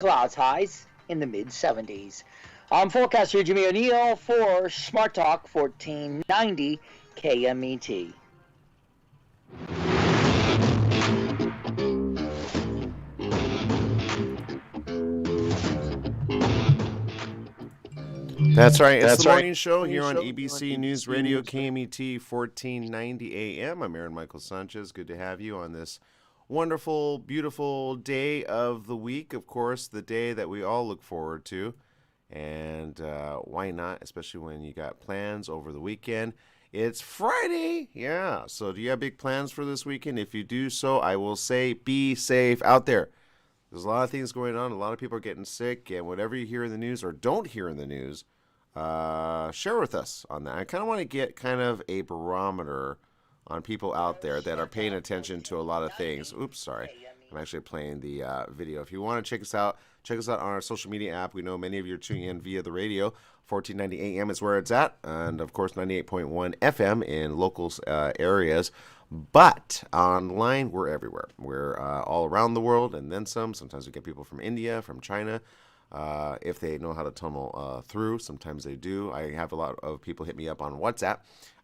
clouds highs in the mid 70s. I'm forecaster Jimmy O'Neill for Smart Talk 1490 KMET. That's right. It's the That's right. morning show here on ABC News Radio, KMET 1490 AM. I'm Aaron Michael Sanchez. Good to have you on this wonderful, beautiful day of the week. Of course, the day that we all look forward to. And why not, especially when you got plans over the weekend? It's Friday. Yeah. So do you have big plans for this weekend? If you do so, I will say be safe out there. There's a lot of things going on. A lot of people are getting sick. And whatever you hear in the news or don't hear in the news, share with us on that. I kind of want to get kind of a barometer on people out there that are paying attention to a lot of things. Oops, sorry. I'm actually playing the video. If you want to check us out on our social media app. We know many of you are tuning in via the radio. 1490 AM is where it's at. And, of course, 98.1 FM in local areas. But online, we're everywhere. We're all around the world and then some. Sometimes we get people from India, from China. If they know how to tunnel through. Sometimes they do. I have a lot of people hit me up on WhatsApp.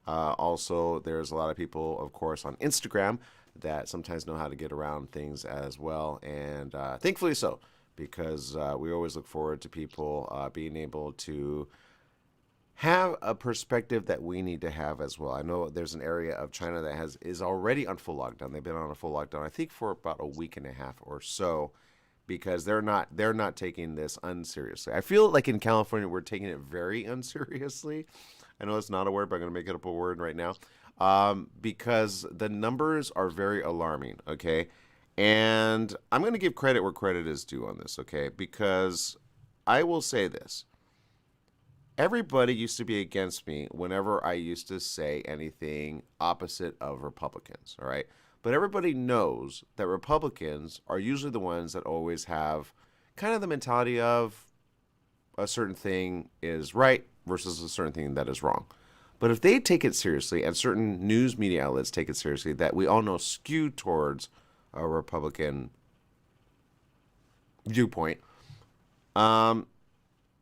Also, there's a lot of people, of course, on Instagram that sometimes know how to get around things as well. And thankfully so, because we always look forward to people being able to have a perspective that we need to have as well. I know there's an area of China that is already on full lockdown. They've been on a full lockdown, I think, for about a week and a half or so, because they're not taking this unseriously. I feel like in California we're taking it very unseriously. I know it's not a word, but I'm going to make it up a word right now, because the numbers are very alarming. Okay, and I'm going to give credit where credit is due on this. Okay, because I will say this. Everybody used to be against me whenever I used to say anything opposite of Republicans, all right? But everybody knows that Republicans are usually the ones that always have kind of the mentality of a certain thing is right versus a certain thing that is wrong. But if they take it seriously, and certain news media outlets take it seriously, that we all know skew towards a Republican viewpoint,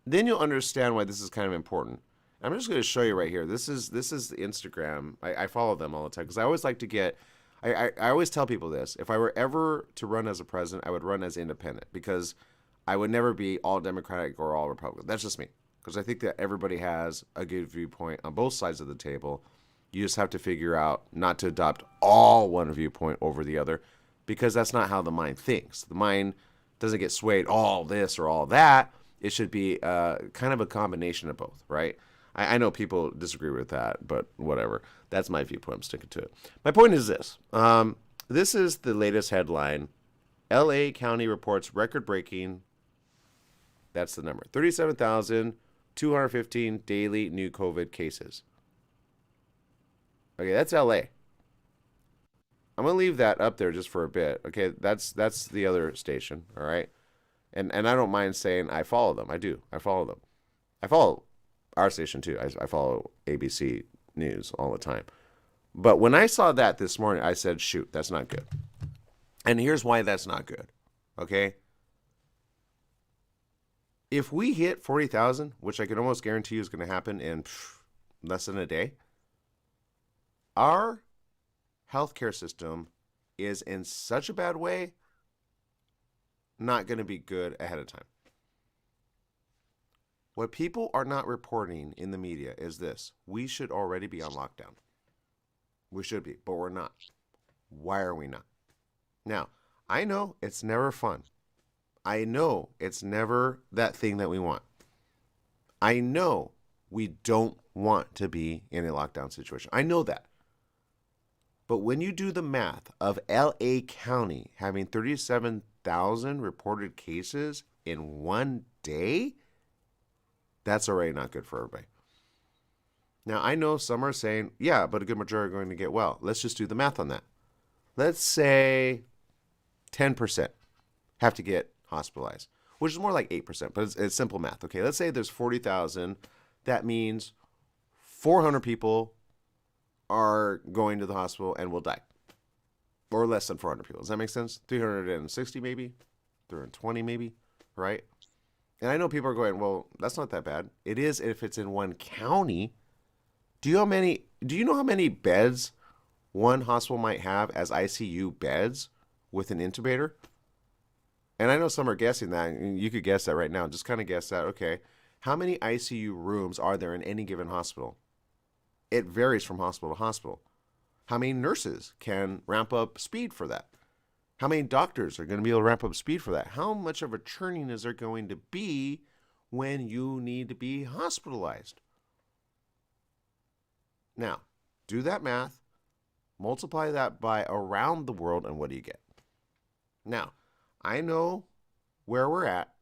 then you'll understand why this is kind of important. I'm just going to show you right here. This is the Instagram. I follow them all the time because I always like to get. I always tell people this. If I were ever to run as a president, I would run as independent because I would never be all Democratic or all Republican. That's just me because I think that everybody has a good viewpoint on both sides of the table. You just have to figure out not to adopt all one viewpoint over the other because that's not how the mind thinks. The mind doesn't get swayed all this or all that. It should be kind of a combination of both, right? I know people disagree with that, but whatever. That's my viewpoint. I'm sticking to it. My point is this. This is the latest headline. L.A. County reports record-breaking, that's the number, 37,215 daily new COVID cases. Okay, that's L.A. I'm going to leave that up there just for a bit. Okay, that's the other station, all right? And I don't mind saying I follow them. I do. I follow them. I follow our station too. I follow ABC News all the time. But when I saw that this morning, I said, shoot, that's not good. And here's why that's not good. Okay? If we hit 40,000, which I can almost guarantee you is going to happen in less than a day, our healthcare system is in such a bad way, not going to be good ahead of time. What people are not reporting in the media is this. We should already be on lockdown. We should be, but we're not. Why are we not? Now, I know it's never fun. I know it's never that thing that we want. I know we don't want to be in a lockdown situation. I know that. But when you do the math of L.A. County having 37,000 reported cases in one day, that's already not good for everybody. Now, I know some are saying, yeah, but a good majority are going to get well. Let's just do the math on that. Let's say 10% have to get hospitalized, which is more like 8%, but it's simple math. Okay, let's say there's 40,000. That means 400 people are going to the hospital and will die. Or less than 400 people. Does that make sense? 360 maybe? 320 maybe? right? And I know people are going, well, that's not that bad. It is if it's in one county. Do you know how many beds one hospital might have as ICU beds with an intubator? And I know some are guessing that. And you could guess that right now. Just kind of guess that. Okay. How many ICU rooms are there in any given hospital? It varies from hospital to hospital. How many nurses can ramp up speed for that? How many doctors are going to be able to ramp up speed for that? How much of a churning is there going to be when you need to be hospitalized? Now, do that math, multiply that by around the world, and what do you get? Now, I know where we're at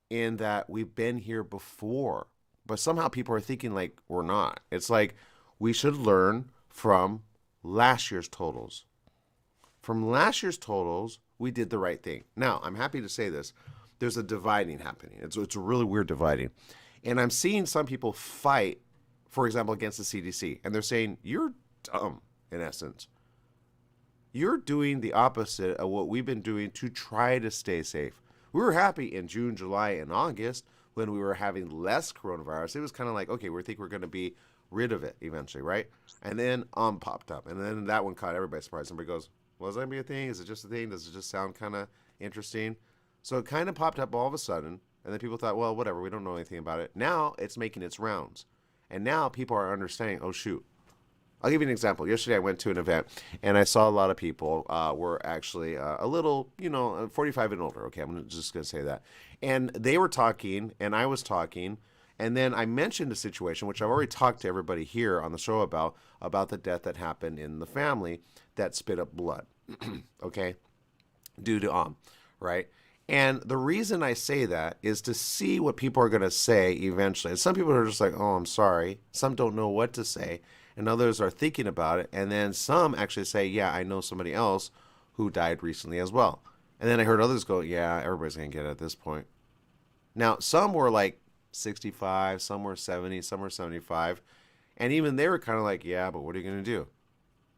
in that we've been here before, but somehow people are thinking like we're not. It's like we should learn from last year's totals. From last year's totals, we did the right thing. Now, I'm happy to say this. There's a dividing happening. It's a really weird dividing. And I'm seeing some people fight, for example, against the CDC. And they're saying, you're dumb, in essence. You're doing the opposite of what we've been doing to try to stay safe. We were happy in June, July, and August when we were having less coronavirus. It was kind of like, okay, we think we're going to be rid of it eventually, right? And then popped up. And then that one caught everybody surprised. Somebody goes, well, is that be a thing? Is it just a thing? Does it just sound kind of interesting? So it kind of popped up all of a sudden. And then people thought, well, whatever, we don't know anything about it. Now it's making its rounds. And now people are understanding, oh, shoot. I'll give you an example. Yesterday I went to an event and I saw a lot of people were actually a little, 45 and older. Okay, I'm just going to say that. And they were talking and I was talking. And then I mentioned a situation, which I've already talked to everybody here on the show about the death that happened in the family that spit up blood, okay, due to right? And the reason I say that is to see what people are going to say eventually. And some people are just like, oh, I'm sorry. Some don't know what to say. And others are thinking about it. And then some actually say, yeah, I know somebody else who died recently as well. And then I heard others go, yeah, everybody's going to get it at this point. Now, some were like 65, some were 70, some were 75. And even they were kind of like, yeah, but what are you going to do?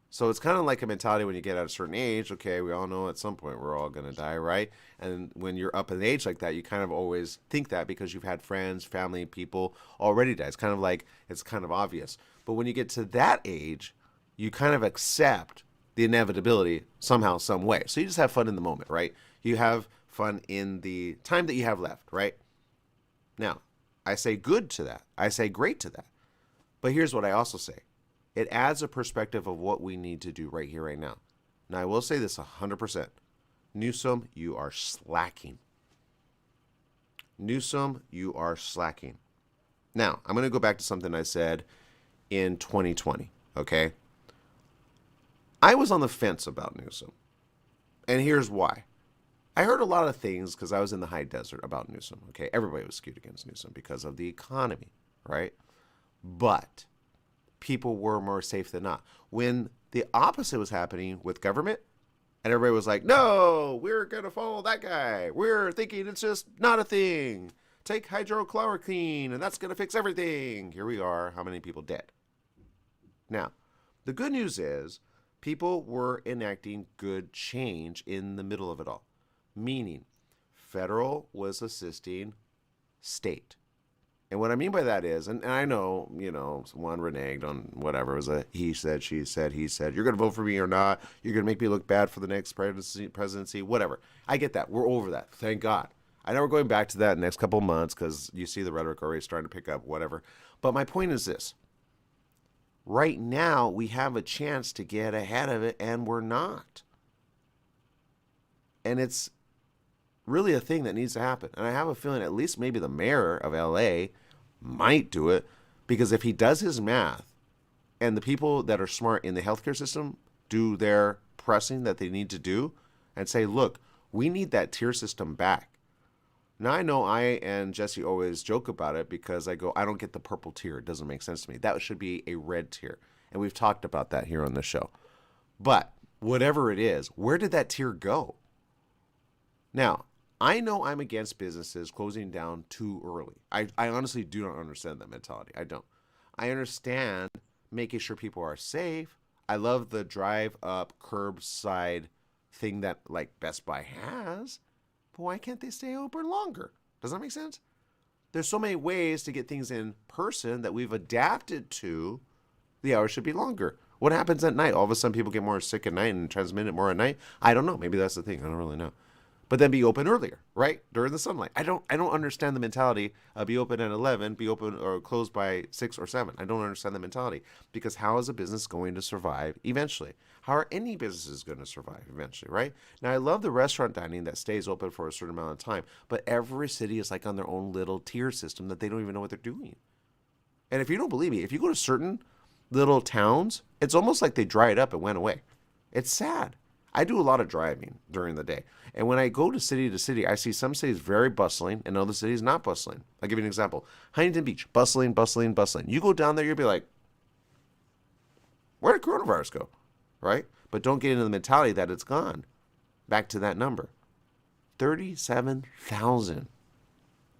So it's kind of like a mentality when you get at a certain age. Okay, we all know at some point we're all going to die, right? And when you're up in age like that, you kind of always think that because you've had friends, family, people already die. It's kind of like, it's kind of obvious. But when you get to that age, you kind of accept the inevitability somehow, some way. So you just have fun in the moment, right? You have fun in the time that you have left, right? Now, I say good to that. I say great to that. But here's what I also say. It adds a perspective of what we need to do right here, right now. Now, I will say this 100%. Newsom, you are slacking. Newsom, you are slacking. Now, I'm going to go back to something I said in 2020, okay? I was on the fence about Newsom. And here's why. I heard a lot of things because I was in the high desert about Newsom, okay? Everybody was skewed against Newsom because of the economy, right? But people were more safe than not. When the opposite was happening with government, and everybody was like, no, we're going to follow that guy. We're thinking it's just not a thing. Take hydrochloroquine, and that's going to fix everything. Here we are. How many people dead? Now, the good news is people were enacting good change in the middle of it all, meaning federal was assisting state. And what I mean by that is, and I know, someone reneged on whatever. It was a he said, she said, he said, you're going to vote for me or not. You're going to make me look bad for the next presidency, whatever. I get that. We're over that. Thank God. I know we're going back to that in the next couple of months because you see the rhetoric already starting to pick up, whatever. But my point is this. Right now, we have a chance to get ahead of it, and we're not. And it's really a thing that needs to happen. And I have a feeling at least maybe the mayor of LA might do it, because if he does his math and the people that are smart in the healthcare system do their pressing that they need to do and say, look, we need that tier system back. Now, I know I and Jesse always joke about it because I go, I don't get the purple tier. It doesn't make sense to me. That should be a red tier. And we've talked about that here on the show. But whatever it is, where did that tier go? Now, I know I'm against businesses closing down too early. I honestly do not understand that mentality. I don't. I understand making sure people are safe. I love the drive up curbside thing that like Best Buy has. But why can't they stay open longer? Does that make sense? There's so many ways to get things in person that we've adapted to. The hours should be longer. What happens at night? All of a sudden people get more sick at night and transmit it more at night? I don't know. Maybe that's the thing. I don't really know. But then be open earlier, right? During the sunlight. I don't understand the mentality of be open at 11, be open or closed by 6 or 7. I don't understand the mentality, because how is a business going to survive eventually? How are any businesses going to survive eventually, right? Now, I love the restaurant dining that stays open for a certain amount of time, but every city is like on their own little tier system that they don't even know what they're doing. And if you don't believe me, if you go to certain little towns, it's almost like they dried up and went away. It's sad. I do a lot of driving during the day. And when I go to city, I see some cities very bustling and other cities not bustling. I'll give you an example. Huntington Beach, bustling, bustling, bustling. You go down there, you'll be like, where did coronavirus go? Right? But don't get into the mentality that it's gone. Back to that number. 37,000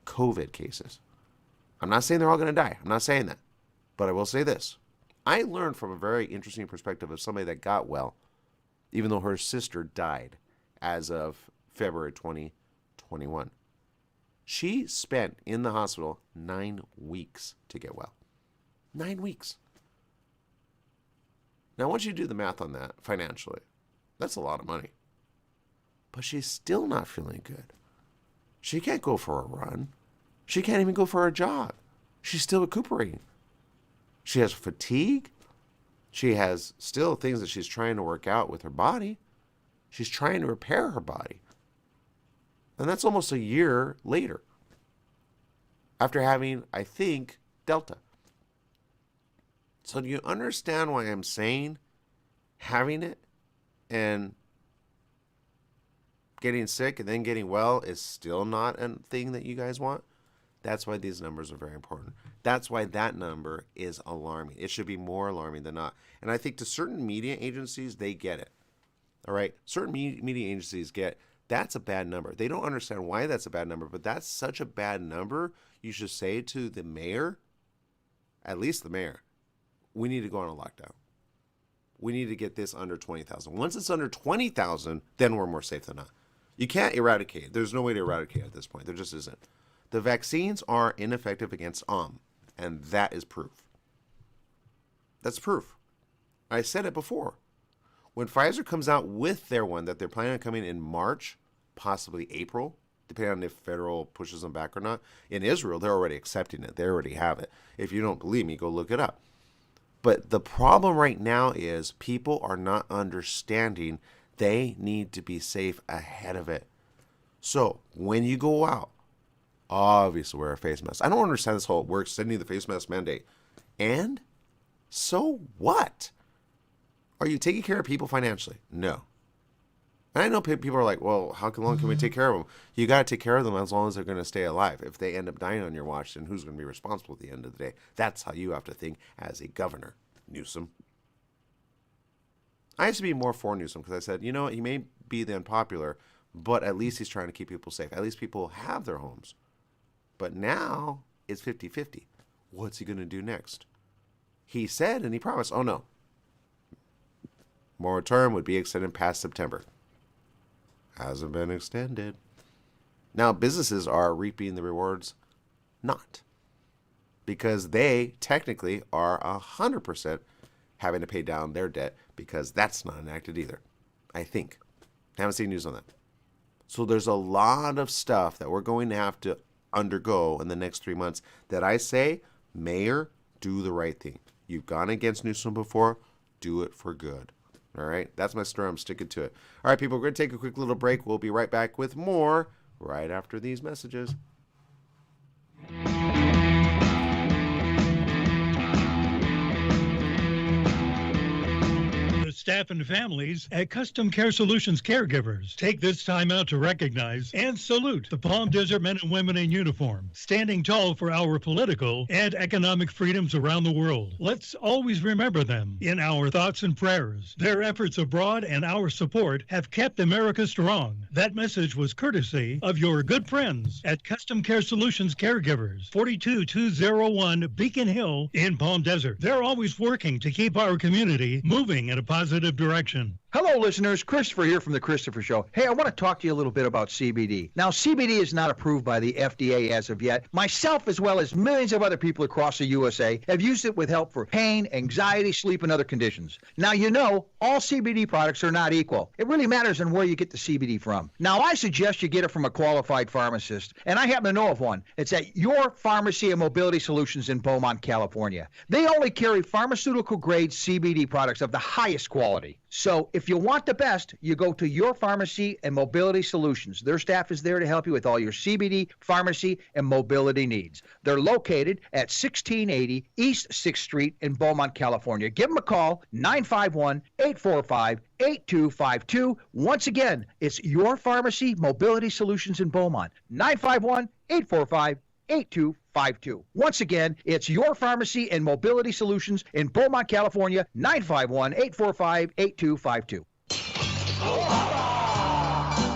COVID cases. I'm not saying they're all going to die. I'm not saying that. But I will say this. I learned from a very interesting perspective of somebody that got well, even though her sister died as of February 2021. She spent in the hospital 9 weeks to get well. 9 weeks. Now, once you do the math on that financially, that's a lot of money. But she's still not feeling good. She can't go for a run. She can't even go for a jog. She's still recuperating. She has fatigue. She has still things that she's trying to work out with her body. She's trying to repair her body. And that's almost a year later. After having, I think, Delta. So do you understand why I'm saying having it and getting sick and then getting well is still not a thing that you guys want? That's why these numbers are very important. That's why that number is alarming. It should be more alarming than not. And I think to certain media agencies, they get it. All right? Certain media agencies get, that's a bad number. They don't understand why that's a bad number, but that's such a bad number. You should say to the mayor, at least the mayor, we need to go on a lockdown. We need to get this under 20,000. Once it's under 20,000, then we're more safe than not. You can't eradicate. There's no way to eradicate at this point. There just isn't. The vaccines are ineffective against and that is proof. That's proof. I said it before. When Pfizer comes out with their one that they're planning on coming in March, possibly April, depending on if federal pushes them back or not, in Israel, they're already accepting it. They already have it. If you don't believe me, go look it up. But the problem right now is people are not understanding they need to be safe ahead of it. So when you go out, obviously wear a face mask. I don't understand this whole we're extending the face mask mandate. And so what? Are you taking care of people financially? No. And I know people are like, well, how long can we take care of them? You got to take care of them as long as they're going to stay alive. If they end up dying on your watch, then who's going to be responsible at the end of the day? That's how you have to think as a governor, Newsom. I used to be more for Newsom because I said, you know what, he may be the unpopular, but at least he's trying to keep people safe. At least people have their homes. But now it's 50-50. What's he going to do next? He said and he promised, oh no, moratorium would be extended past September. Hasn't been extended. Now businesses are reaping the rewards not. Because they technically are 100% having to pay down their debt because that's not enacted either. I think. I haven't seen news on that. So there's a lot of stuff that we're going to have to undergo in the next 3 months that I say, Mayor, do the right thing. You've gone against Newsom before. Do it for good. All right? That's my story. I'm sticking to it. All right, people, we're going to take a quick little break. We'll be right back with more right after these messages. Staff and families at Custom Care Solutions Caregivers take this time out to recognize and salute the Palm Desert men and women in uniform, standing tall for our political and economic freedoms around the world. Let's always remember them in our thoughts and prayers. Their efforts abroad and our support have kept America strong. That message was courtesy of your good friends at Custom Care Solutions Caregivers, 42201 Beacon Hill in Palm Desert. They're always working to keep our community moving in a positive direction. Hello, listeners. Christopher here from The Christopher Show. Hey, I want to talk to you a little bit about CBD. Now, CBD is not approved by the FDA as of yet. Myself, as well as millions of other people across the USA, have used it with help for pain, anxiety, sleep, and other conditions. Now, you know, all CBD products are not equal. It really matters on where you get the CBD from. Now, I suggest you get it from a qualified pharmacist, and I happen to know of one. It's at Your Pharmacy and Mobility Solutions in Beaumont, California. They only carry pharmaceutical-grade CBD products of the highest quality. So if you want the best, you go to Your Pharmacy and Mobility Solutions. Their staff is there to help you with all your CBD, pharmacy, and mobility needs. They're located at 1680 East 6th Street in Beaumont, California. Give them a call, 951-845-8252. Once again, it's Your Pharmacy Mobility Solutions in Beaumont, 951-845-8252. Once again, it's Your Pharmacy and Mobility Solutions in Beaumont, California, 951-845-8252.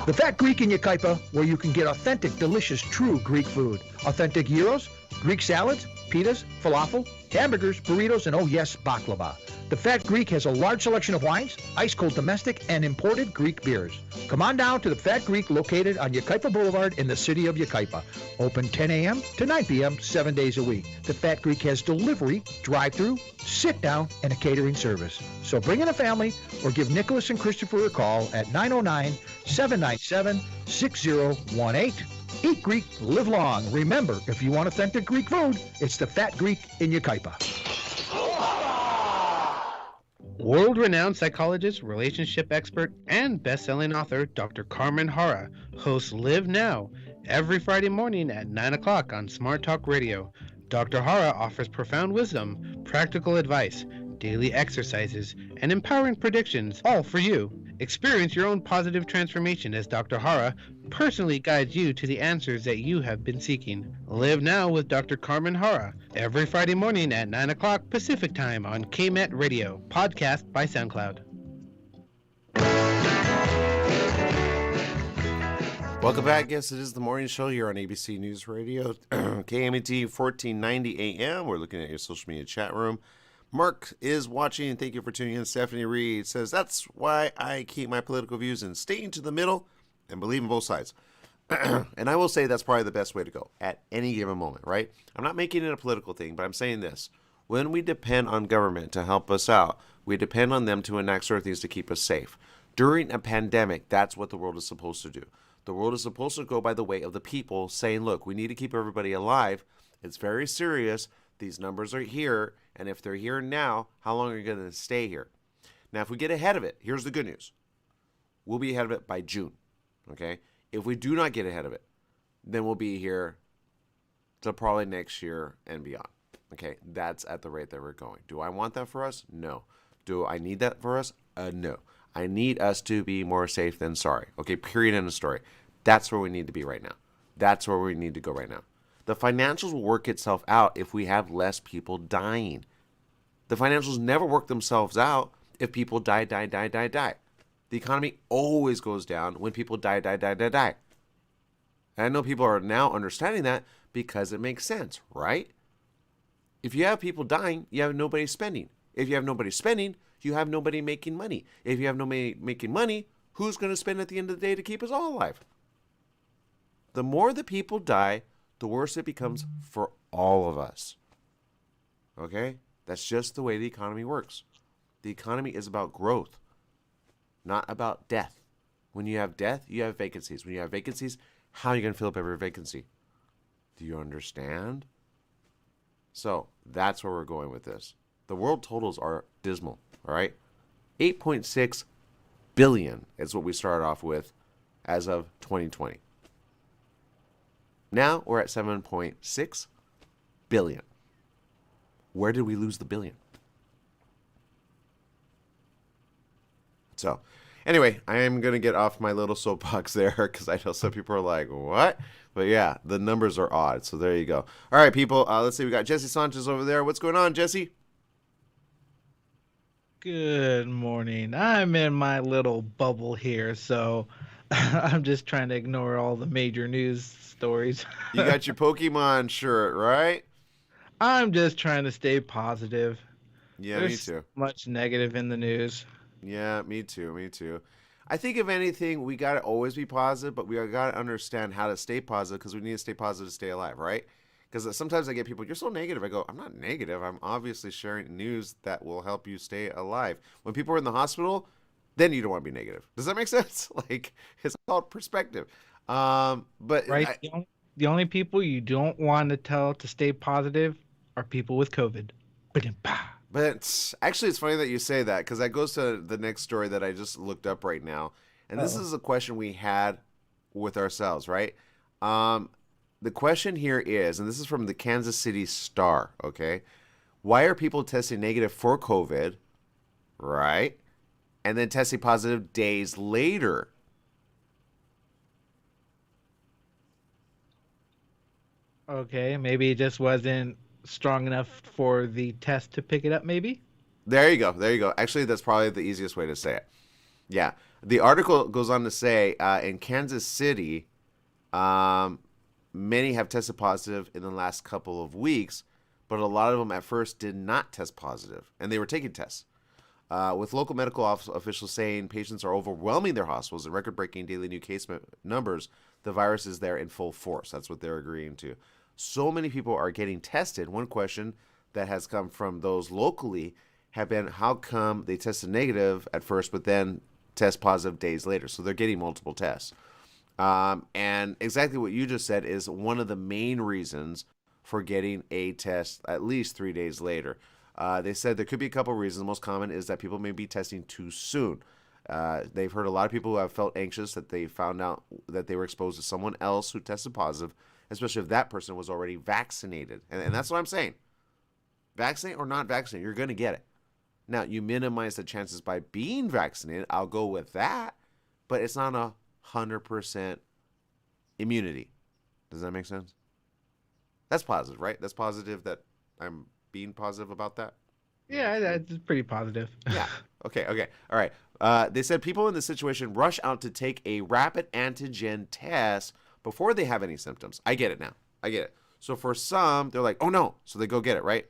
The Fat Greek in Yucaipa, where you can get authentic, delicious, true Greek food. Authentic gyros, Greek salads, pitas, falafel, hamburgers, burritos, and oh yes, baklava. The Fat Greek has a large selection of wines, ice-cold domestic, and imported Greek beers. Come on down to the Fat Greek located on Yucaipa Boulevard in the city of Yucaipa. Open 10 a.m. to 9 p.m. 7 days a week. The Fat Greek has delivery, drive-through, sit-down, and a catering service. So bring in a family or give Nicholas and Christopher a call at 909-797-6018. Eat Greek, live long. Remember, if you want authentic Greek food, it's the Fat Greek in Yucaipa. World-renowned psychologist, relationship expert, and best-selling author Dr. Carmen Hara hosts Live Now every Friday morning at 9 o'clock on Smart Talk Radio. Dr. Hara offers profound wisdom, practical advice, daily exercises, and empowering predictions, all for you. Experience your own positive transformation as Dr. Hara personally guides you to the answers that you have been seeking. Live Now with Dr. Carmen Hara every Friday morning at 9 o'clock Pacific Time on KMET Radio, podcast by SoundCloud. Welcome back. Yes, it is the morning show here on ABC News Radio, KMET 1490 AM. We're looking at your social media chat room. Mark is watching. Thank you for tuning in. Stephanie Reed says, that's why I keep my political views and staying to the middle and believe in both sides. And I will say that's probably the best way to go at any given moment, right? I'm not making it a political thing, but I'm saying this. When we depend on government to help us out, we depend on them to enact certain things to keep us safe. During a pandemic, that's what the world is supposed to do. The world is supposed to go by the way of the people saying, look, we need to keep everybody alive. It's very serious. These numbers are here. And if they're here now, how long are you going to stay here? Now, if we get ahead of it, here's the good news. We'll be ahead of it by June. Okay? If we do not get ahead of it, then we'll be here till probably next year and beyond. Okay? That's at the rate that we're going. Do I want that for us? No. Do I need that for us? No. I need us to be more safe than sorry. Okay? Period. End of story. That's where we need to be right now. That's where we need to go right now. The financials will work itself out if we have less people dying. The financials never work themselves out if people die. The economy always goes down when people die. And I know people are now understanding that because it makes sense, right? If you have people dying, you have nobody spending. If you have nobody spending, you have nobody making money. If you have nobody making money, who's going to spend at the end of the day to keep us all alive? The more the people die, the worse it becomes for all of us. Okay? That's just the way the economy works. The economy is about growth, not about death. When you have death, you have vacancies. When you have vacancies, how are you going to fill up every vacancy? Do you understand? So that's where we're going with this. The world totals are dismal, all right? 8.6 billion is what we started off with as of 2020. Now we're at 7.6 billion. Where did we lose the billion? So, anyway, I am going to get off my little soapbox there because I know some people are like, what? But yeah, the numbers are odd. So there you go. All right, people. Let's see. We got Jesse Sanchez over there. What's going on, Jesse? Good morning. I'm in my little bubble here, so I'm just trying to ignore all the major news stories. You got your Pokemon shirt, right? I'm just trying to stay positive. Yeah, There's me too. Much negative in the news. Yeah, me too. Me too. I think if anything, we got to always be positive, but we got to understand how to stay positive because we need to stay positive to stay alive, right? Because sometimes I get people, you're so negative. I go, I'm not negative. I'm obviously sharing news that will help you stay alive. When people are in the hospital, then you don't want to be negative. Does that make sense? Like, it's called perspective. But Right? The only people you don't want to tell to stay positive are people with COVID. Ba-dum-pa. But actually, it's funny that you say that because that goes to the next story that I just looked up right now. And this Uh-oh. is a question we had with ourselves, right? The question here is, and this is from the Kansas City Star, okay? Why are people testing negative for COVID, right? And then testing positive days later? Okay, maybe it just wasn't strong enough for the test to pick it up, maybe? There you go. There you go. Actually, that's probably the easiest way to say it. Yeah. The article goes on to say in Kansas City, many have tested positive in the last couple of weeks, but a lot of them at first did not test positive, and they were taking tests. With local medical officials saying patients are overwhelming their hospitals and record-breaking daily new case numbers, the virus is there in full force. That's what they're agreeing to. So many people are getting tested. One question that has come from those locally have been, how come they tested negative at first, but then test positive days later? So they're getting multiple tests. And exactly what you just said is one of the main reasons for getting a test at least 3 days later. They said there could be a couple of reasons. The most common is that people may be testing too soon. They've heard a lot of people who have felt anxious that they found out that they were exposed to someone else who tested positive, especially if that person was already vaccinated. And that's what I'm saying. Vaccinate or not vaccinate, you're going to get it. Now, you minimize the chances by being vaccinated. I'll go with that. But it's not 100% immunity. Does that make sense? That's positive, right? That's positive that I'm being positive about that? Yeah, that's pretty positive. Yeah. Okay. All right. They said people in this situation rush out to take a rapid antigen test before they have any symptoms. I get it now. I get it. So for some, they're like, oh no. So they go get it, right?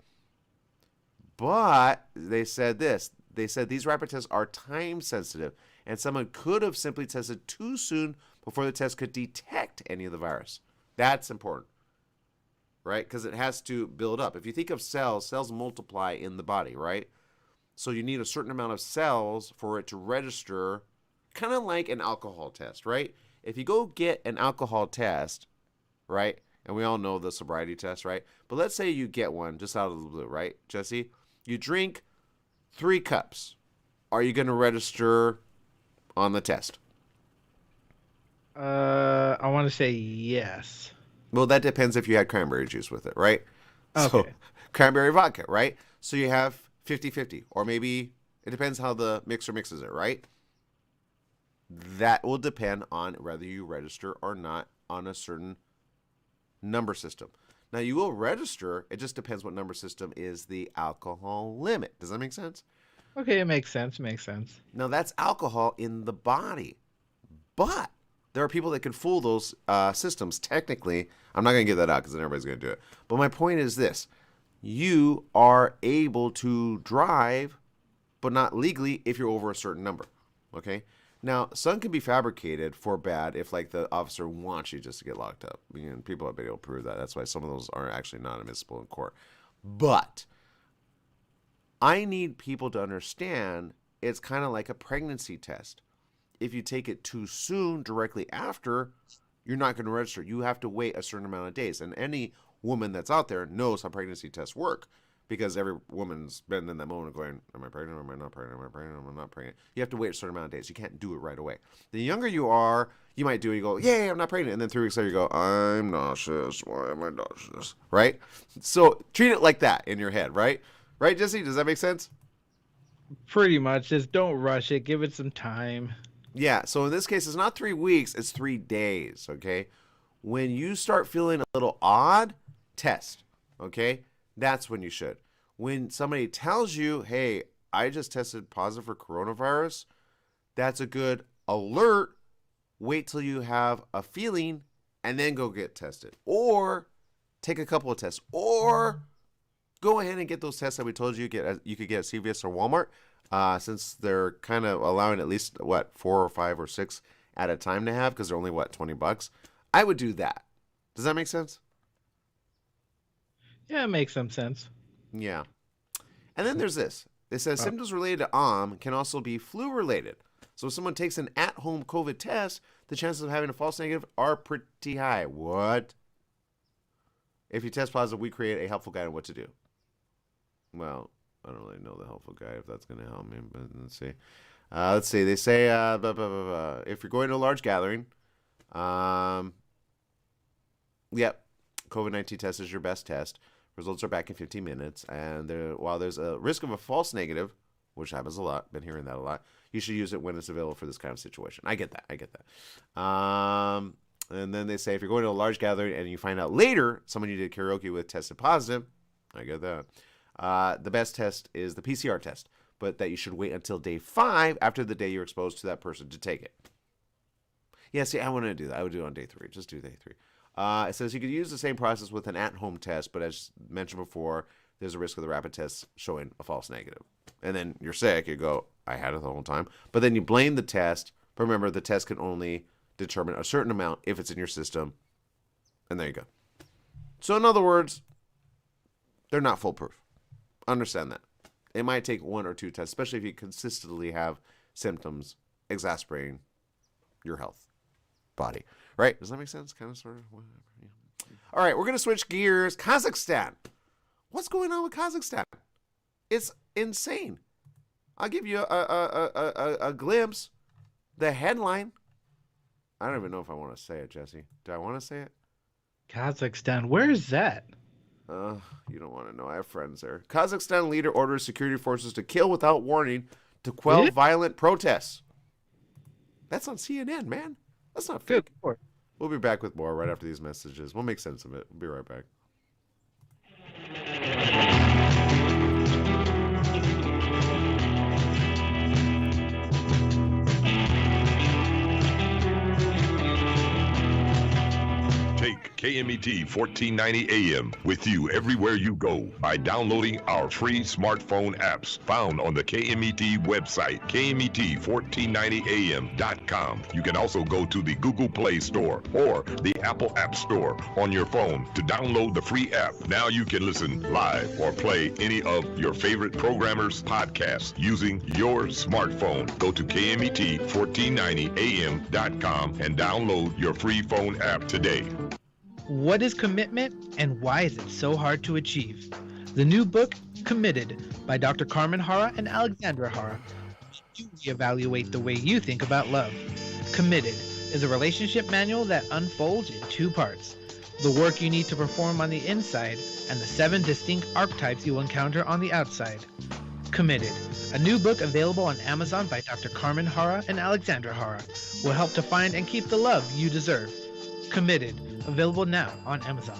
But they said this. They said these rapid tests are time sensitive, and someone could have simply tested too soon before the test could detect any of the virus. That's important, right? Because it has to build up. If you think of cells, cells multiply in the body, right? So you need a certain amount of cells for it to register, kind of like an alcohol test, right? If you go get an alcohol test, right? And we all know the sobriety test, right? But let's say you get one just out of the blue, right, Jesse? You drink 3 cups. Are you going to register on the test? I want to say yes. Well, that depends if you had cranberry juice with it, right? So Okay. cranberry vodka, right? So you have 50-50, or maybe it depends how the mixer mixes it, right? That will depend on whether you register or not on a certain number system. Now, you will register. It just depends what number system is the alcohol limit. Does that make sense? Okay, it makes sense. Makes sense. Now, that's alcohol in the body. But there are people that can fool those systems. Technically, I'm not going to get that out because then everybody's going to do it. But my point is this. You are able to drive, but not legally if you're over a certain number. Okay? Now, some can be fabricated for bad if, like, the officer wants you just to get locked up. I mean, people have been able to prove that. That's why some of those are actually not admissible in court. But I need people to understand it's kind of like a pregnancy test. If you take it too soon, directly after, you're not going to register. You have to wait a certain amount of days. And any woman that's out there knows how pregnancy tests work. Because every woman's been in that moment going, am I pregnant? Am I not pregnant? Am I pregnant? Am I not pregnant? You have to wait a certain amount of days. You can't do it right away. The younger you are, you might do it. You go, yay, I'm not pregnant. And then 3 weeks later, you go, I'm nauseous. Why am I nauseous? Right? So treat it like that in your head, right? Right, Jesse? Does that make sense? Pretty much. Just don't rush it. Give it some time. Yeah. So in this case, it's not 3 weeks. It's 3 days, okay? When you start feeling a little odd, test, okay? That's when you should. When somebody tells you, hey, I just tested positive for coronavirus, that's a good alert. Wait till you have a feeling and then go get tested. Or take a couple of tests. Or go ahead and get those tests that we told you you could get at CVS or Walmart. since they're kind of allowing at least, 4 or 5 or 6 at a time to have, because they're only, $20, I would do that. Does that make sense? Yeah, it makes some sense. Yeah. And then there's this. It says symptoms related to can also be flu-related. So if someone takes an at-home COVID test, the chances of having a false negative are pretty high. What? If you test positive, we create a helpful guide on what to do. Well, I don't really know the helpful guide if that's going to help me, but let's see. They say if you're going to a large gathering, yep, COVID-19 test is your best test. Results are back in 15 minutes, and while there's a risk of a false negative, which happens a lot, been hearing that a lot, you should use it when it's available for this kind of situation. I get that. And then they say if you're going to a large gathering and you find out later someone you did karaoke with tested positive, I get that. The best test is the PCR test, but that you should wait until day 5 after the day you're exposed to that person to take it. Yeah, see, I wouldn't do that. I would do it on day 3. Just do day 3. It says you could use the same process with an at-home test, but as mentioned before, there's a risk of the rapid test showing a false negative. And then you're sick, you go, I had it the whole time. But then you blame the test. But remember, the test can only determine a certain amount if it's in your system. And there you go. So in other words, they're not foolproof. Understand that. It might take 1 or 2 tests, especially if you consistently have symptoms exacerbating your health body. Right? Does that make sense? Kind of, sort of, whatever. Yeah. All right, we're going to switch gears. Kazakhstan. What's going on with Kazakhstan? It's insane. I'll give you a glimpse. The headline. I don't even know if I want to say it, Jesse. Do I want to say it? Kazakhstan, where is that? You don't want to know. I have friends there. Kazakhstan leader orders security forces to kill without warning to quell violent protests. That's on CNN, man. That's not fake. Good. We'll be back with more right after these messages. We'll make sense of it. We'll be right back. Take KMET 1490 AM with you everywhere you go by downloading our free smartphone apps found on the KMET website, KMET1490am.com. You can also go to the Google Play Store or the Apple App Store on your phone to download the free app. Now you can listen live or play any of your favorite programmers' podcasts using your smartphone. Go to KMET1490am.com and download your free phone app today. What is commitment and why is it so hard to achieve? The new book, Committed, by Dr. Carmen Hara and Alexandra Hara, will reevaluate the way you think about love. Committed is a relationship manual that unfolds in 2 parts. The work you need to perform on the inside and the 7 distinct archetypes you will encounter on the outside. Committed, a new book available on Amazon by Dr. Carmen Hara and Alexandra Hara, will help to find and keep the love you deserve. Committed, available now on Amazon.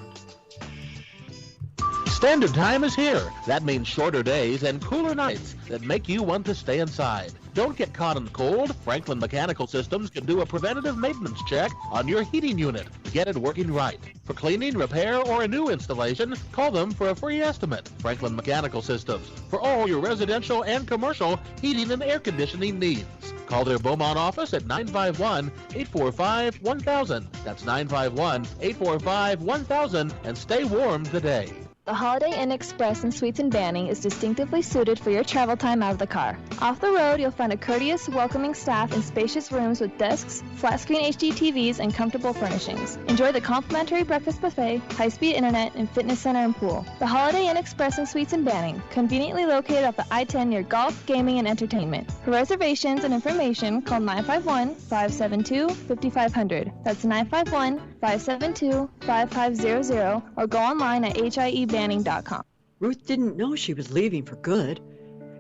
Standard time is here. That means shorter days and cooler nights that make you want to stay inside. Don't get caught in the cold. Franklin Mechanical Systems can do a preventative maintenance check on your heating unit to get it working right. For cleaning, repair, or a new installation, call them for a free estimate. Franklin Mechanical Systems, for all your residential and commercial heating and air conditioning needs. Call their Beaumont office at 951-845-1000. That's 951-845-1000, and stay warm today. The Holiday Inn Express and Suites in Banning is distinctively suited for your travel time out of the car. Off the road, you'll find a courteous, welcoming staff and spacious rooms with desks, flat-screen HD TVs, and comfortable furnishings. Enjoy the complimentary breakfast buffet, high-speed internet, and fitness center and pool. The Holiday Inn Express and Suites in Banning, conveniently located off the I-10 near golf, gaming, and entertainment. For reservations and information, call 951-572-5500. That's 951-572-5500, or go online at HIEBanning.com. Ruth didn't know she was leaving for good.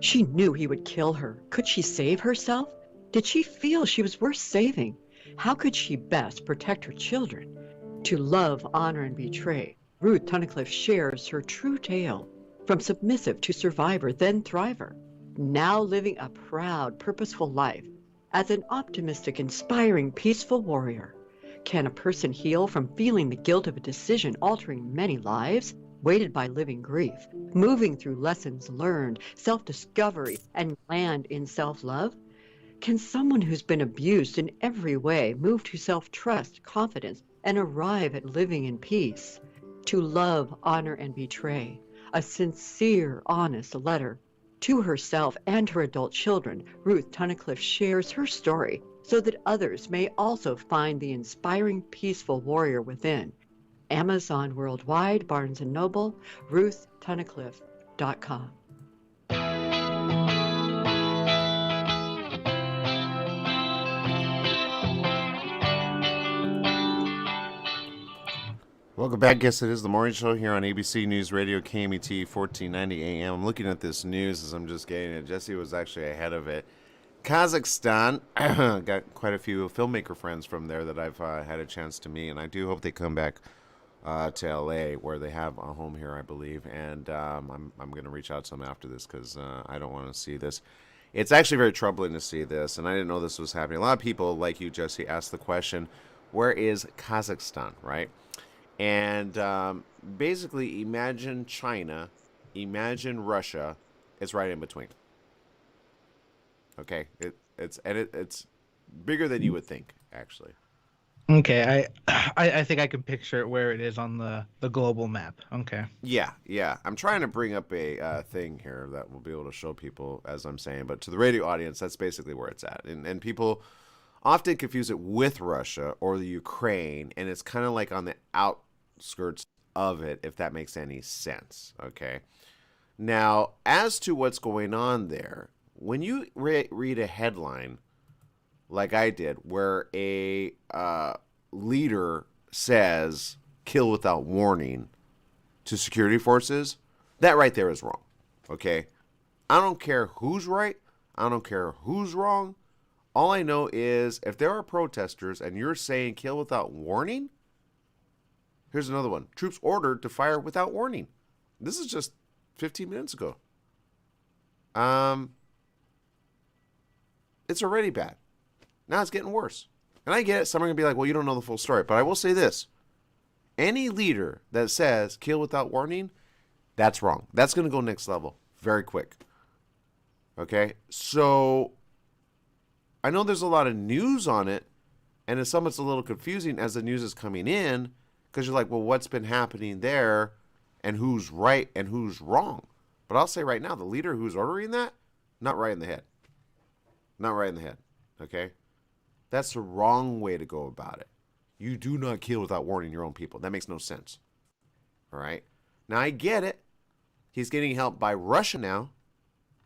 She knew he would kill her. Could she save herself? Did she feel she was worth saving? How could she best protect her children? To love, honor, and betray, Ruth Tunnicliffe shares her true tale. From submissive to survivor, then thriver. Now living a proud, purposeful life as an optimistic, inspiring, peaceful warrior. Can a person heal from feeling the guilt of a decision altering many lives? weighted by living grief, moving through lessons learned, self-discovery, and land in self-love? Can someone who's been abused in every way move to self-trust, confidence, and arrive at living in peace? To love, honor, and betray. A sincere, honest letter. To herself and her adult children, Ruth Tunnicliffe shares her story so that others may also find the inspiring, peaceful warrior within. Amazon worldwide, Barnes & Noble, RuthTunnicliffe.com. Welcome back. Yes, it is the morning show here on ABC News Radio, KMET 1490 AM. I'm looking at this news as I'm just getting it. Jesse was actually ahead of it. Kazakhstan, got quite a few filmmaker friends from there that I've had a chance to meet, and I do hope they come back to LA, where they have a home here, I believe. And I'm going to reach out to them after this because I don't want to see this. It's actually very troubling to see this, and I didn't know this was happening. A lot of people, like you, Jesse, asked the question, where is Kazakhstan, right? And basically, imagine China, imagine Russia. It's right in between. Okay, it's bigger than you would think, actually. Okay, I think I can picture it where it is on the global map. Okay. Yeah. I'm trying to bring up a thing here that will be able to show people as I'm saying, but to the radio audience, that's basically where it's at. And people often confuse it with Russia or the Ukraine, and it's kind of like on the outskirts of it, if that makes any sense. Okay. Now, as to what's going on there, when you read a headline like I did, where a leader says kill without warning to security forces, that right there is wrong. Okay? I don't care who's right. I don't care who's wrong. All I know is if there are protesters and you're saying kill without warning, here's another one. Troops ordered to fire without warning. This is just 15 minutes ago. It's already bad. Now it's getting worse. And I get it. Some are going to be like, well, you don't know the full story. But I will say this. Any leader that says kill without warning, that's wrong. That's going to go next level very quick. Okay? So I know there's a lot of news on it. And it's a little confusing as the news is coming in. Because you're like, well, what's been happening there? And who's right and who's wrong? But I'll say right now, the leader who's ordering that, not right in the head. Not right in the head. Okay? That's the wrong way to go about it. You do not kill without warning your own people. That makes no sense. All right? Now, I get it. He's getting help by Russia now.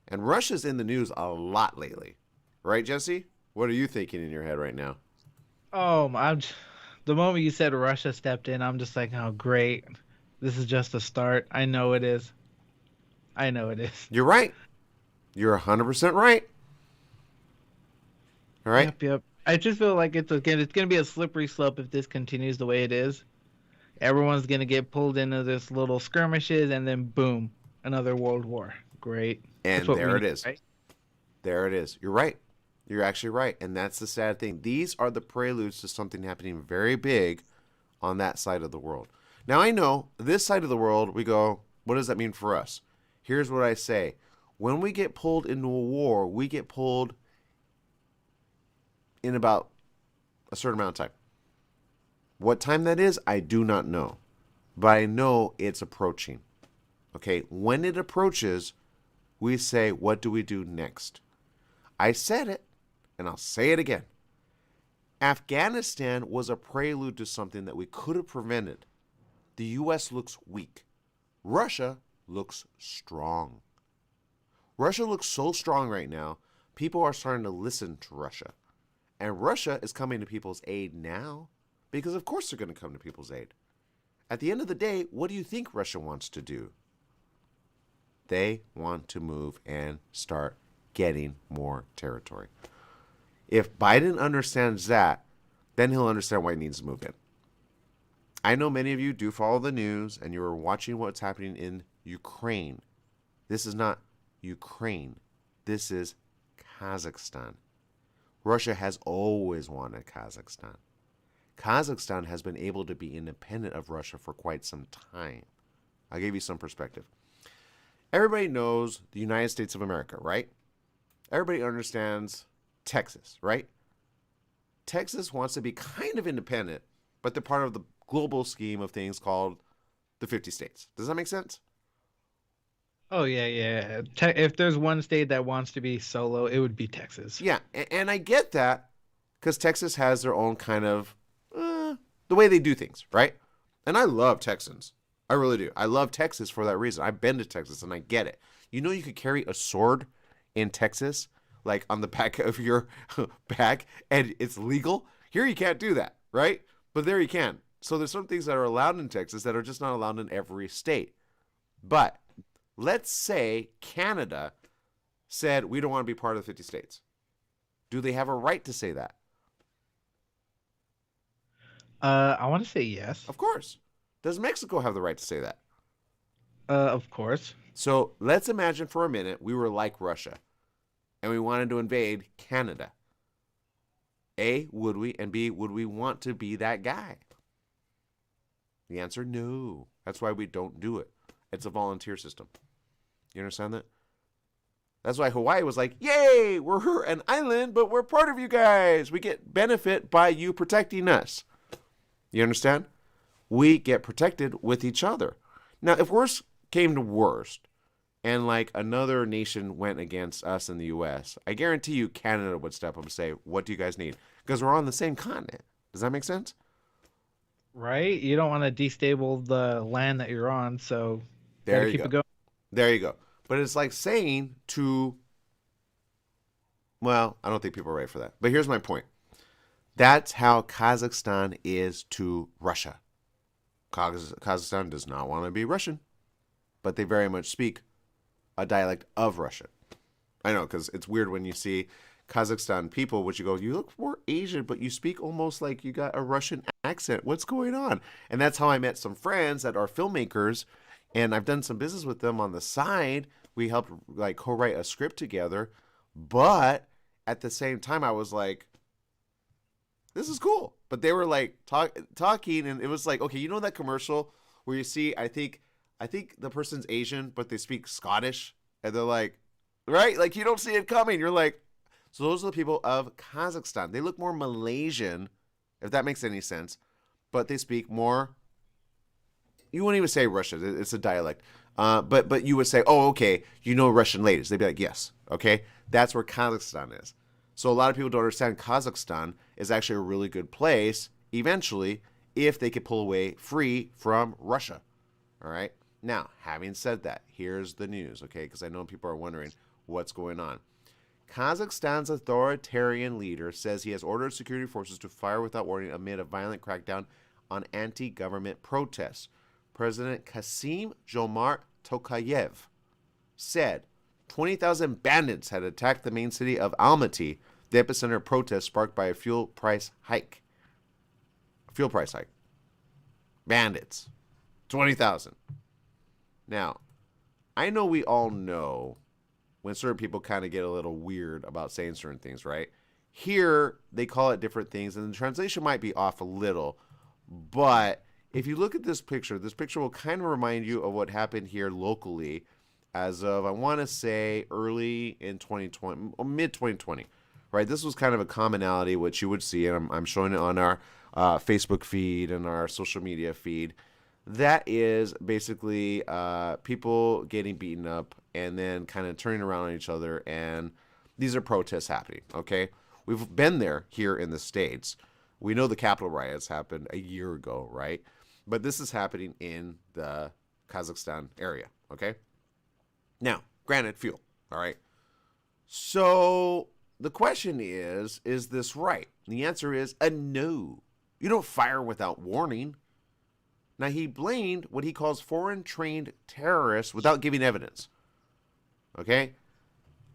And Russia's in the news a lot lately. Right, Jesse? What are you thinking in your head right now? Oh, the moment you said Russia stepped in, I'm just like, oh, great. This is just a start. I know it is. You're right. You're 100% right. All right? Yep. I just feel like it's going to be a slippery slope if this continues the way it is. Everyone's going to get pulled into this little skirmishes, and then boom, another world war. Great. And there it is. Right? There it is. You're right. You're actually right. And that's the sad thing. These are the preludes to something happening very big on that side of the world. Now, I know this side of the world, we go, what does that mean for us? Here's what I say. When we get pulled into a war, we get pulled in about a certain amount of time. What time that is, I do not know. But I know it's approaching. Okay, when it approaches, we say, what do we do next? I said it, and I'll say it again. Afghanistan was a prelude to something that we could have prevented. The U.S. looks weak. Russia looks strong. Russia looks so strong right now, people are starting to listen to Russia. And Russia is coming to people's aid now because, of course, they're going to come to people's aid. At the end of the day, what do you think Russia wants to do? They want to move and start getting more territory. If Biden understands that, then he'll understand why he needs to move in. I know many of you do follow the news and you're watching what's happening in Ukraine. This is not Ukraine. This is Kazakhstan. Russia has always wanted Kazakhstan. Kazakhstan has been able to be independent of Russia for quite some time. I'll give you some perspective. Everybody knows the United States of America, right? Everybody understands Texas, right? Texas wants to be kind of independent, but they're part of the global scheme of things called the 50 states. Does that make sense? Oh yeah. If there's one state that wants to be solo, it would be Texas. Yeah, and I get that because Texas has their own kind of the way they do things, right? And I love Texans. I really do. I love Texas for that reason. I've been to Texas and I get it. You know, you could carry a sword in Texas, like on the back of your back, and it's legal. Here you can't do that, right? But there you can. So there's some things that are allowed in Texas that are just not allowed in every state. But let's say Canada said we don't want to be part of the 50 states. Do they have a right to say that? I want to say yes. Of course. Does Mexico have the right to say that? Of course. So let's imagine for a minute we were like Russia and we wanted to invade Canada. A, would we? And B, would we want to be that guy? The answer, no. That's why we don't do it. It's a volunteer system. You understand that? That's why Hawaii was like, yay, we're an island, but we're part of you guys. We get benefit by you protecting us. You understand? We get protected with each other. Now, if worst came to worst, and like another nation went against us in the U.S., I guarantee you Canada would step up and say, what do you guys need? Because we're on the same continent. Does that make sense? Right? You don't want to destabilize the land that you're on, so there you keep go. it going. There you go. But it's like saying to, well, I don't think people are ready for that. But here's my point. That's how Kazakhstan is to Russia. Kazakhstan does not want to be Russian, but they very much speak a dialect of Russian. I know, because it's weird when you see Kazakhstan people, which you go, you look more Asian, but you speak almost like you got a Russian accent. What's going on? And that's how I met some friends that are filmmakers, and I've done some business with them on the side. We helped like co-write a script together, but at the same time, I was like, this is cool. But they were like talking, and it was like, okay, you know that commercial where you see, I think the person's Asian, but they speak Scottish, and they're like, right? Like you don't see it coming. You're like, so those are the people of Kazakhstan. They look more Malaysian, if that makes any sense, but they speak more. You wouldn't even say Russian. It's a dialect. But you would say, oh, okay, you know Russian ladies. They'd be like, yes, okay? That's where Kazakhstan is. So a lot of people don't understand Kazakhstan is actually a really good place, eventually, if they could pull away free from Russia, all right? Now, having said that, here's the news, okay? Because I know people are wondering what's going on. Kazakhstan's authoritarian leader says he has ordered security forces to fire without warning amid a violent crackdown on anti-government protests. President Kassym-Jomart Tokayev said 20,000 bandits had attacked the main city of Almaty, the epicenter of protests sparked by a fuel price hike. Bandits. 20,000. Now, I know we all know when certain people kind of get a little weird about saying certain things, right? Here, they call it different things, and the translation might be off a little, but if you look at this picture will kind of remind you of what happened here locally as of, I want to say, early in 2020, mid-2020, right? This was kind of a commonality, which you would see, and I'm showing it on our Facebook feed and our social media feed. That is basically people getting beaten up and then kind of turning around on each other, and these are protests happening, okay? We've been there here in the States. We know the Capitol riots happened a year ago, right? But this is happening in the Kazakhstan area, okay? Now, granted, fuel, all right? So the question is this right? And the answer is a no. You don't fire without warning. Now, he blamed what he calls foreign-trained terrorists without giving evidence, okay?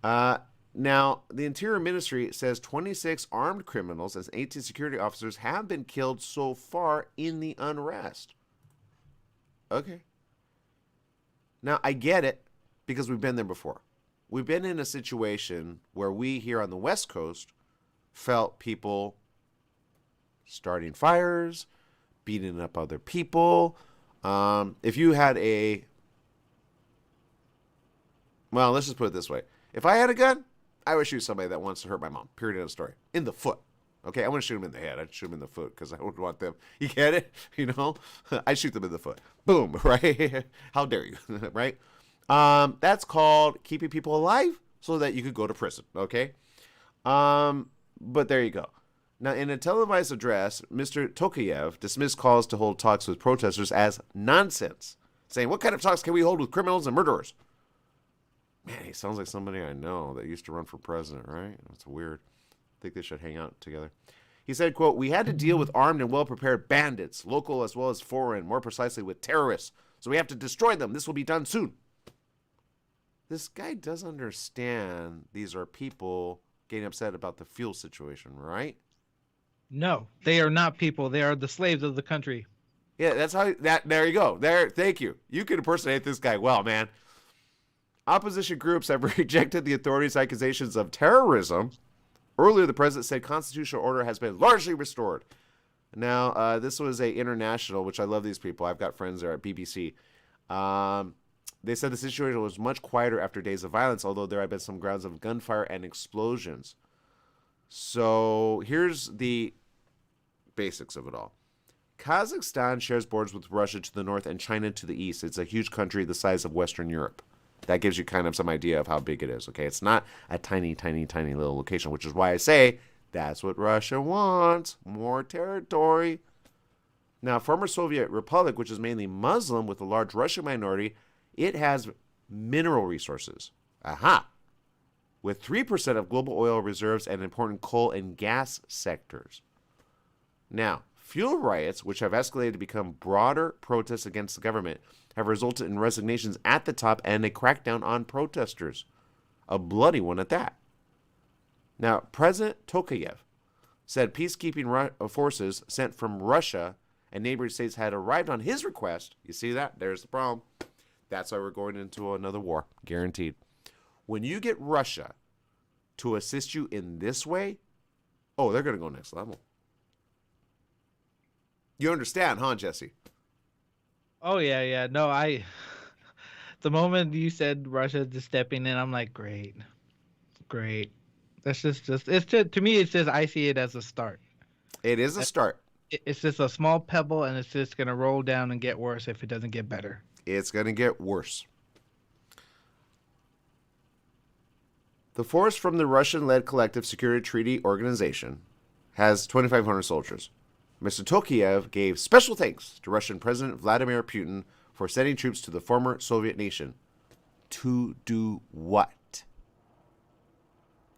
Now, the Interior Ministry says 26 armed criminals and 18 security officers have been killed so far in the unrest. Okay. Now, I get it because we've been there before. We've been in a situation where we here on the West Coast felt people starting fires, beating up other people, If you had well, let's just put it this way. If I had a gun, I would shoot somebody that wants to hurt my mom. Period, end of story. In the foot. Okay, I wouldn't shoot him in the head. I'd shoot him in the foot because I would want them. You get it? I'd shoot them in the foot. Boom, right? How dare you, right? That's called keeping people alive so that you could go to prison, okay? But there you go. Now, in a televised address, Mr. Tokayev dismissed calls to hold talks with protesters as nonsense, saying, what kind of talks can we hold with criminals and murderers? Man, he sounds like somebody I know that used to run for president, right? That's weird. I think they should hang out together. He said, quote, we had to deal with armed and well-prepared bandits, local as well as foreign, more precisely with terrorists. So we have to destroy them. This will be done soon. This guy does understand these are people getting upset about the fuel situation, right? No, they are not people. They are the slaves of the country. Yeah, that's how there you go. Thank you. You can impersonate this guy well, man. Opposition groups have rejected the authorities' accusations of terrorism. Earlier, the president said constitutional order has been largely restored. Now, this was a international, which I love these people. I've got friends there at BBC. They said the situation was much quieter after days of violence, although there have been some grounds of gunfire and explosions. So here's the basics of it all. Kazakhstan shares borders with Russia to the north and China to the east. It's a huge country the size of Western Europe. That gives you kind of some idea of how big it is, okay? It's not a tiny, tiny, tiny little location, which is why I say that's what Russia wants, more territory. Now, former Soviet Republic, which is mainly Muslim with a large Russian minority, it has mineral resources. Aha! With 3% of global oil reserves and important coal and gas sectors. Now, fuel riots, which have escalated to become broader protests against the government, have resulted in resignations at the top and a crackdown on protesters. A bloody one at that. Now, President Tokayev said peacekeeping forces sent from Russia and neighboring states had arrived on his request. You see that? There's the problem. That's why we're going into another war. Guaranteed. When you get Russia to assist you in this way, oh, they're going to go next level. You understand, huh, Jesse? Oh, yeah. No, the moment you said Russia just stepping in, I'm like, great. That's just to me, it's just, I see it as a start. It is a start. It's just a small pebble, and it's just going to roll down and get worse if it doesn't get better. It's going to get worse. The force from the Russian-led Collective Security Treaty Organization has 2,500 soldiers. Mr. Tokayev gave special thanks to Russian President Vladimir Putin for sending troops to the former Soviet nation. To do what?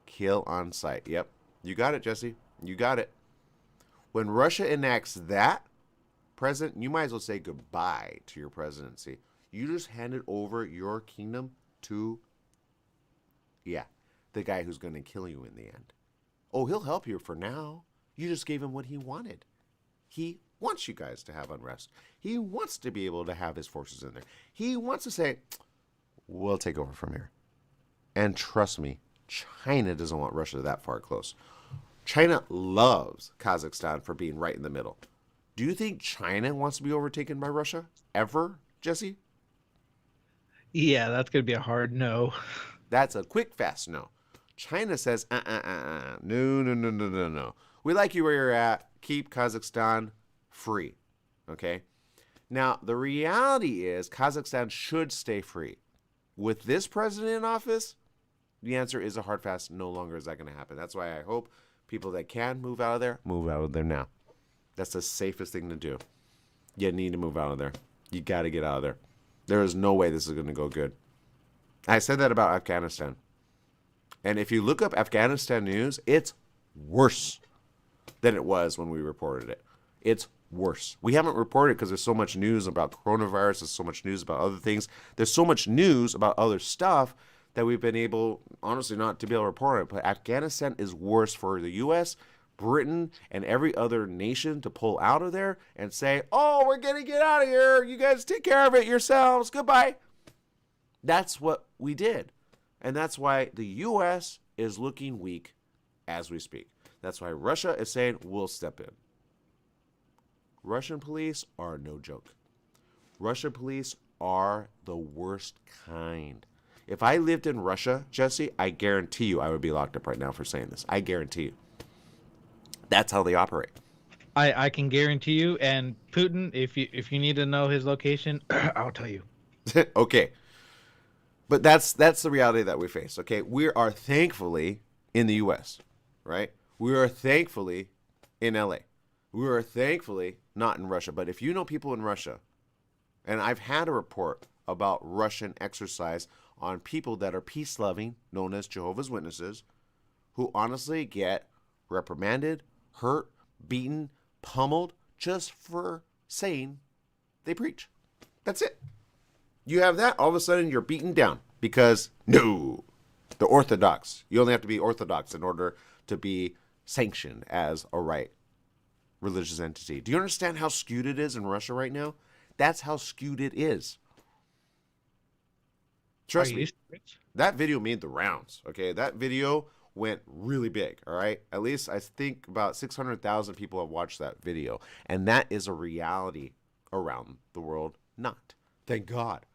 Kill on sight. Yep. You got it, Jesse. You got it. When Russia enacts that, President, you might as well say goodbye to your presidency. You just handed over your kingdom to, the guy who's going to kill you in the end. Oh, he'll help you for now. You just gave him what he wanted. He wants you guys to have unrest. He wants to be able to have his forces in there. He wants to say, we'll take over from here. And trust me, China doesn't want Russia that far close. China loves Kazakhstan for being right in the middle. Do you think China wants to be overtaken by Russia? Ever, Jesse? Yeah, that's going to be a hard no. That's a quick, fast no. China says, no. We like you where you're at. Keep Kazakhstan free. Okay? Now, the reality is Kazakhstan should stay free. With this president in office, the answer is a hard, fast, no longer is that going to happen. That's why I hope people that can move out of there now. That's the safest thing to do. You need to move out of there. You got to get out of there. There is no way this is going to go good. I said that about Afghanistan. And if you look up Afghanistan news, it's worse than it was when we reported it. It's worse. We haven't reported it because there's so much news about coronavirus. There's so much news about other things. There's so much news about other stuff that we've been able, honestly, not to be able to report it. But Afghanistan is worse for the U.S., Britain, and every other nation to pull out of there and say, oh, we're going to get out of here. You guys take care of it yourselves. Goodbye. That's what we did. And that's why the U.S. is looking weak as we speak. That's why Russia is saying, we'll step in. Russian police are no joke. Russian police are the worst kind. If I lived in Russia, Jesse, I guarantee you I would be locked up right now for saying this. I guarantee you. That's how they operate. I can guarantee you. And Putin, if you need to know his location, I'll tell you. Okay. But that's the reality that we face, okay? We are thankfully in the U.S., right? We are thankfully in L.A. We are thankfully not in Russia. But if you know people in Russia, and I've had a report about Russian exercise on people that are peace-loving, known as Jehovah's Witnesses, who honestly get reprimanded, hurt, beaten, pummeled, just for saying they preach. That's it. You have that, all of a sudden you're beaten down because, no, the Orthodox. You only have to be Orthodox in order to be sanctioned as a right religious entity. Do you understand how skewed it is in Russia right now? That's how skewed it is. Trust me, that video made the rounds, okay? That video went really big, all right? At least I think about 600,000 people have watched that video. And that is a reality around the world. Not. Thank God.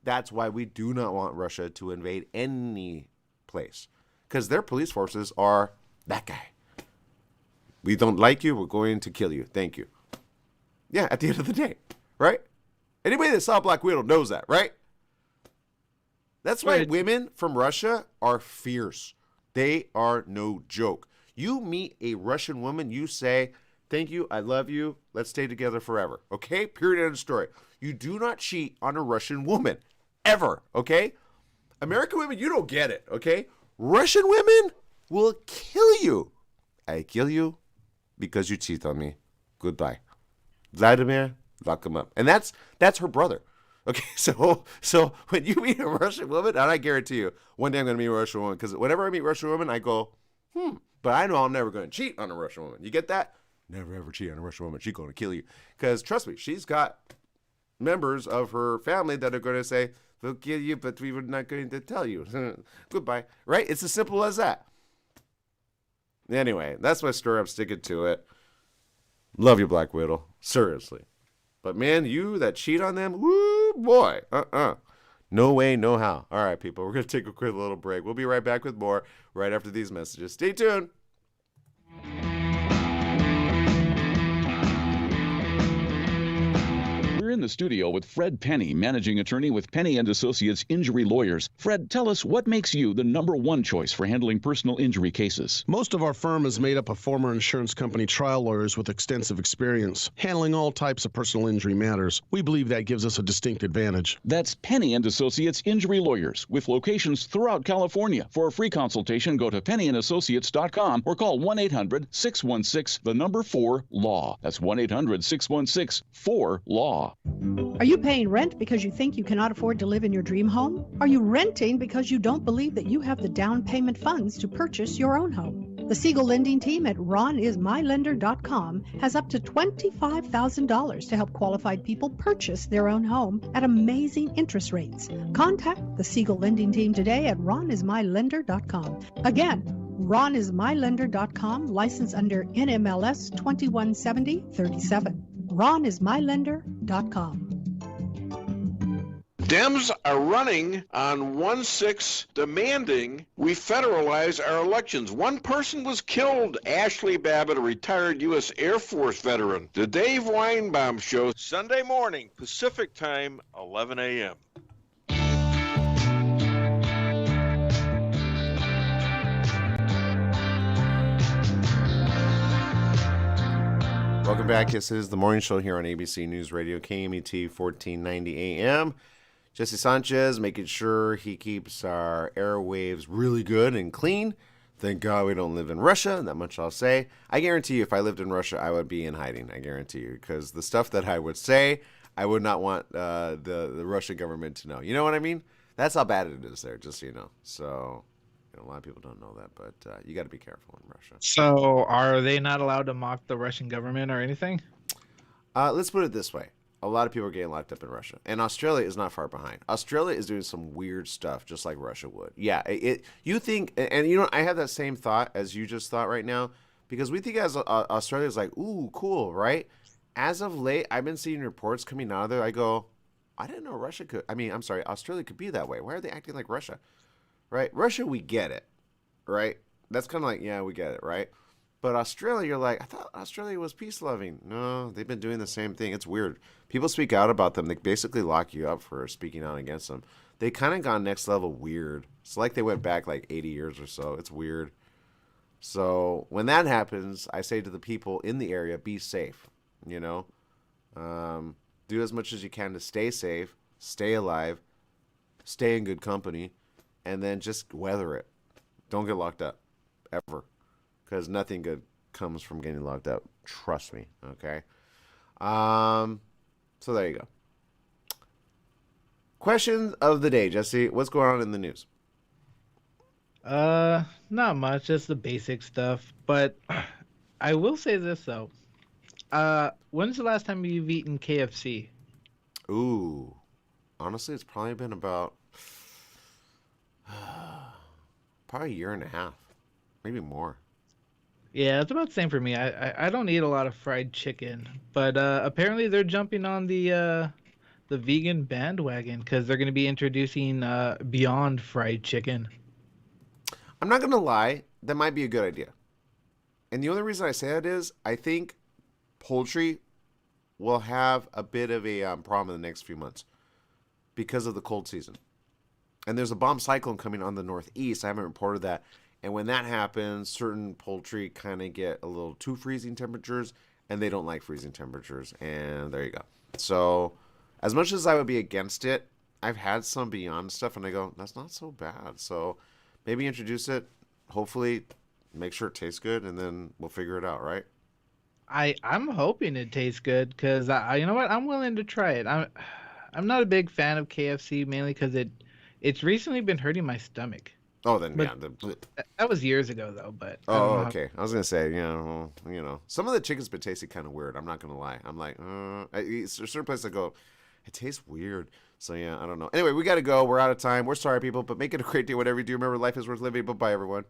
That's why we do not want Russia to invade any place. Because their police forces are that guy. We don't like you, we're going to kill you. Thank you. Yeah, at the end of the day, right? Anybody that saw Black Widow knows that, right? That's why women from Russia are fierce. They are no joke. You meet a Russian woman, you say, thank you, I love you, let's stay together forever. Okay? Period, end of story. You do not cheat on a Russian woman. Ever. Okay? American women, you don't get it. Okay? Russian women will kill you. I kill you because you cheat on me. Goodbye. Vladimir, lock him up. And that's her brother. Okay, so when you meet a Russian woman, and I guarantee you, one day I'm going to meet a Russian woman, because whenever I meet a Russian woman, I go, but I know I'm never going to cheat on a Russian woman. You get that? Never ever cheat on a Russian woman. She's going to kill you. Because trust me, she's got members of her family that are going to say, we'll kill you, but we were not going to tell you. Goodbye. Right? It's as simple as that. Anyway, that's my story. I'm sticking to it. Love you, Black Widow. Seriously. But man, you that cheat on them, woo boy. No way, no how. All right, people, we're going to take a quick little break. We'll be right back with more right after these messages. Stay tuned. We're in the studio with Fred Penny, managing attorney with Penny & Associates Injury Lawyers. Fred, tell us what makes you the #1 choice for handling personal injury cases. Most of our firm is made up of former insurance company trial lawyers with extensive experience handling all types of personal injury matters. We believe that gives us a distinct advantage. That's Penny & Associates Injury Lawyers with locations throughout California. For a free consultation, go to pennyandassociates.com or call 1-800-616-4LAW. That's 1-800-616-4LAW. Are you paying rent because you think you cannot afford to live in your dream home? Are you renting because you don't believe that you have the down payment funds to purchase your own home? The Siegel Lending Team at ronismylender.com has up to $25,000 to help qualified people purchase their own home at amazing interest rates. Contact the Siegel Lending Team today at ronismylender.com. Again, ronismylender.com, license under NMLS 217037. ronismylender.com. Dems are running on 1/6 demanding we federalize our elections. One person was killed, Ashley Babbitt, a retired U.S. Air Force veteran. The Dave Weinbaum Show, Sunday morning, Pacific Time, 11 a.m. Welcome back. This is the morning show here on ABC News Radio, KMET 1490 AM. Jesse Sanchez making sure he keeps our airwaves really good and clean. Thank God we don't live in Russia. That much I'll say. I guarantee you if I lived in Russia, I would be in hiding. I guarantee you. Because the stuff that I would say, I would not want the Russian government to know. You know what I mean? That's how bad it is there, just so you know. So... a lot of people don't know that, but you got to be careful in Russia. So are they not allowed to mock the Russian government or anything? Let's put it this way. A lot of people are getting locked up in Russia. And Australia is not far behind. Australia is doing some weird stuff, just like Russia would. Yeah, you think, and you know, I have that same thought as you just thought right now, because we think as Australia is like, ooh, cool, right? As of late, I've been seeing reports coming out of there. I go, I didn't know Russia could. Australia could be that way. Why are they acting like Russia? Right? Russia, we get it. Right? That's kind of like, yeah, we get it. Right? But Australia, you're like, I thought Australia was peace loving. No, they've been doing the same thing. It's weird. People speak out about them. They basically lock you up for speaking out against them. They kind of gone next level weird. It's like they went back like 80 years or so. It's weird. So when that happens, I say to the people in the area, be safe. You know, do as much as you can to stay safe, stay alive, stay in good company, and then just weather it. Don't get locked up, ever, because nothing good comes from getting locked up. Trust me, okay? So there you go. Question of the day, Jesse. What's going on in the news? Not much, just the basic stuff. But I will say this though. When's the last time you've eaten KFC? Ooh, honestly, it's probably been about probably a year and a half, maybe more. Yeah, it's about the same for me. I don't eat a lot of fried chicken, but apparently they're jumping on the vegan bandwagon because they're going to be introducing Beyond Fried Chicken. I'm not gonna lie, that might be a good idea. And the only reason I say that is I think poultry will have a bit of a problem in the next few months because of the cold season. And there's a bomb cyclone coming on the northeast. I haven't reported that. And when that happens, certain poultry kind of get a little too freezing temperatures, and they don't like freezing temperatures. And there you go. So as much as I would be against it, I've had some Beyond stuff, and I go, that's not so bad. So maybe introduce it, hopefully make sure it tastes good, and then we'll figure it out, right? I'm hoping it tastes good because you know what, I'm willing to try it. I'm not a big fan of KFC mainly because it's recently been hurting my stomach. Oh, then But that was years ago though. But I don't know how- okay. I was gonna say, some of the chicken's been tasting kind of weird. I'm not gonna lie. I'm like, there's certain places I go, it tastes weird. So yeah, I don't know. Anyway, we gotta go. We're out of time. We're sorry, people, but make it a great day. Whatever you do, remember, life is worth living. Bye, everyone.